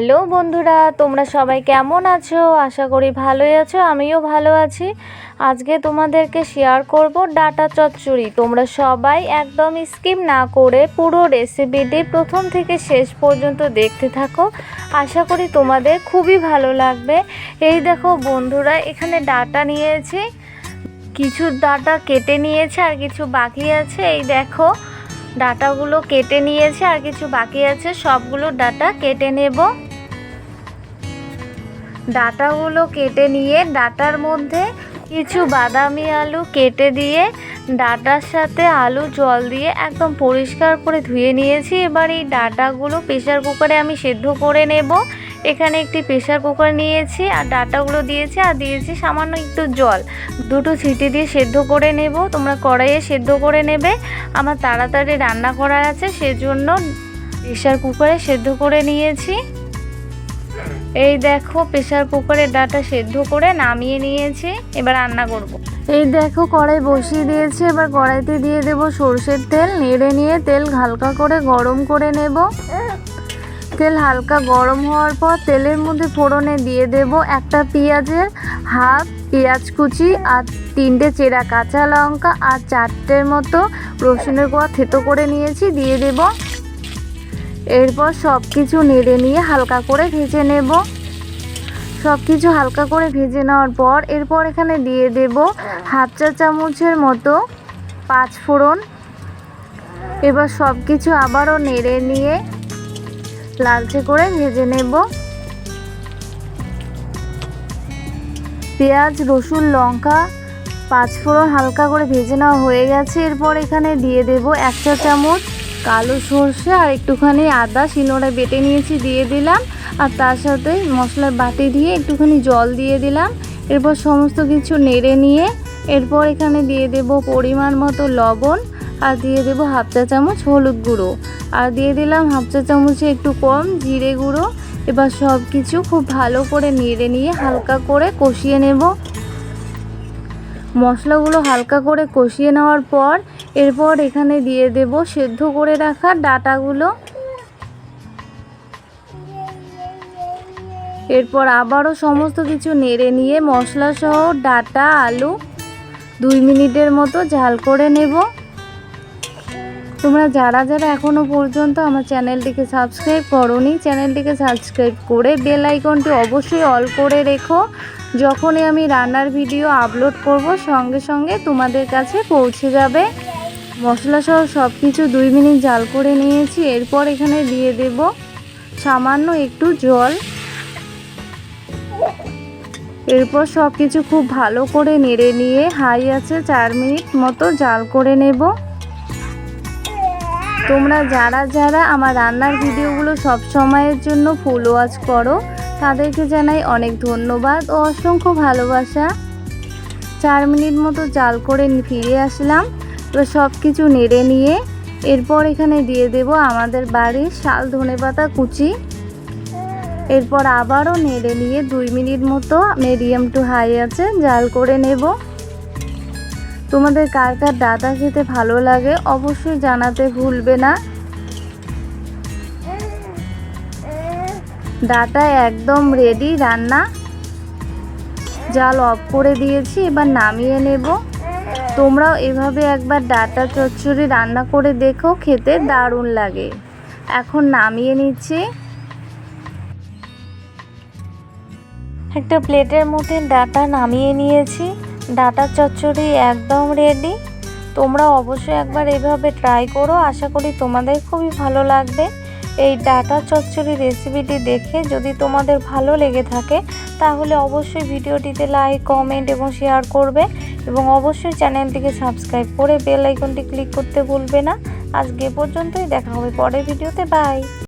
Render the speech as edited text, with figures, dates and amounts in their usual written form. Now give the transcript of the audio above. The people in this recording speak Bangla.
হ্যালো বন্ধুরা, তোমরা সবাই কেমন আছো? আশা করি ভালোই আছো। আমিও ভালো আছি। আজকে তোমাদেরকে শেয়ার করব ডাটা চচ্চড়ি। তোমরা সবাই একদম স্কিপ না করে পুরো রেসিপিটি প্রথম থেকে শেষ পর্যন্ত দেখতে থাকো। আশা করি তোমাদের খুবই ভালো লাগবে। এই দেখো বন্ধুরা, এখানে ডাটা নিয়েছি, কিছু ডাটা কেটে নিয়েছে আর কিছু বাকি আছে। এই দেখো, ডাটাগুলো কেটে নিয়েছে আর কিছু বাকি আছে। সবগুলো ডাটা কেটে নেব। ডাটাগুলো কেটে নিয়ে ডাটার মধ্যে কিছু বাদামি আলু কেটে দিয়ে ডাটার সাথে আলু জল দিয়ে একদম পরিষ্কার করে ধুয়ে নিয়েছি। এবার এই ডাটাগুলো প্রেসার কুকারে আমি সেদ্ধ করে নেব। এখানে একটি প্রেসার কুকার নিয়েছি আর ডাটাগুলো দিয়েছি আর দিয়েছি সামান্য একটু জল। দুটো সিটি দিয়ে সেদ্ধ করে নেব। তোমরা কড়াইয়ে সেদ্ধ করে নেবে। আমার তাড়াতাড়ি রান্না করার আছে, সেজন্য প্রেসার কুকারে সেদ্ধ করে নিয়েছি। এই দেখো, প্রেসার কুকারে ডাটা সেদ্ধ করে নামিয়ে নিয়েছি। এবার রান্না করব। এই দেখো, কড়াই বসিয়ে দিয়েছি। এবার কড়াইতে দিয়ে দেব সরষের তেল। নেড়ে নিয়ে তেল হালকা করে গরম করে নেব। তেল হালকা গরম হওয়ার পর তেলের মধ্যে ফোড়নে দিয়ে দেব একটা পেঁয়াজের হাফ পেঁয়াজ কুচি আর 3টে চেরা কাঁচা লঙ্কা আর 4টের মতো রসুনের কোয়া থেতো করে নিয়েছি, দিয়ে দেব। এরপর সব কিছু নেড়ে নিয়ে হালকা করে ভেজে নেব। সব কিছু হালকা করে ভেজে নেওয়ার পর এরপর এখানে দিয়ে দেব হাফ চা চামচের মতো 5 ফোড়ন। এবার সব কিছু আবারও নেড়ে নিয়ে লালচে করে ভেজে নেব। পেঁয়াজ রসুন লঙ্কা 5 ফোড়ন হালকা করে ভেজে নেওয়া হয়ে গেছে। এরপর এখানে দিয়ে দেব 1 চা চামচ কালো সর্ষে আর একটুখানি আদা শিলনোড়ায় বেটে নিয়েছি, দিয়ে দিলাম। আর তার সাথে মশলার বাটি দিয়ে একটুখানি জল দিয়ে দিলাম। এরপর সমস্ত কিছু নেড়ে নিয়ে এরপর এখানে দিয়ে দেব পরিমাণ মতো লবণ আর দিয়ে দেব হাফ চা চামচ হলুদ গুঁড়ো আর দিয়ে দিলাম হাফ চা চামচে একটু কম জিরে গুঁড়ো। এবার সব কিছু খুব ভালো করে নেড়ে নিয়ে হালকা করে কষিয়ে নেব। মশলাগুলো হালকা করে কষিয়ে নেওয়ার পর এরপর এখানে দিয়ে দেব সেদ্ধ করে রাখা ডাটাগুলো। এরপর আবারও সমস্ত কিছু নেড়ে নিয়ে মশলা সহ ডাটা আলু 2 মিনিটের মতো ঝাল করে নেব। তোমরা যারা যারা এখনও পর্যন্ত আমার চ্যানেলটিকে সাবস্ক্রাইব করোনি, চ্যানেলটিকে সাবস্ক্রাইব করে বেল আইকনটি অবশ্যই অল করে রেখো। যখনই আমি রান্নার ভিডিও আপলোড করব সঙ্গে সঙ্গে তোমাদের কাছে পৌঁছে যাবে। মশলা সহ সব কিছু 2 মিনিট জাল করে নিয়েছি। এরপর এখানে দিয়ে দেব সামান্য একটু জল। এরপর সব কিছু খুব ভালো করে নেড়ে নিয়ে হাই আছে 4 মিনিট মতো জাল করে নেব। তোমরা যারা যারা আমার রান্নার ভিডিওগুলো সব সময়ের জন্য ফুল ওয়াচ করো, তাদেরকে জানাই অনেক ধন্যবাদ ও অসংখ্য ভালোবাসা। 4 মিনিট মতো জাল করে ফিরে আসলাম। এবার সব কিছু নেড়ে নিয়ে এরপর এখানে দিয়ে দেব আমাদের বাড়ির শাল ধনেপাতা কুচি। এরপর আবারও নেড়ে নিয়ে 2 মিনিট মতো মিডিয়াম টু হাই আছে জাল করে নেব। তোমাদের কার কার ডাটা খেতে ভালো লাগে অবশ্যই জানাতে ভুলবে না। ডাটা একদম রেডি রান্না। জাল অফ করে দিয়েছি, এবার নামিয়ে নেব। তোমরাও এভাবে একবার ডাটা চচ্চড়ি রান্না করে দেখো, খেতে দারুণ লাগে। এখন নামিয়ে নিচ্ছি। একটা প্লেটের মধ্যে ডাটা নামিয়ে নিয়েছি। ডাটা চচ্চড়ি একদম রেডি। তোমরা অবশ্যই একবার এভাবে ট্রাই করো। আশা করি তোমাদের খুবই ভালো লাগবে। এই ডাটা চচ্চড়ি রেসিপিটি দেখে যদি তোমাদের ভালো লেগে থাকে তাহলে অবশ্যই ভিডিওটিতে লাইক কমেন্ট এবং শেয়ার করবে এবং অবশ্যই চ্যানেলটিকে সাবস্ক্রাইব করে বেল আইকনটি ক্লিক করতে ভুলবে না। আজকে পর্যন্তই, দেখা হবে পরের ভিডিওতে। বাই।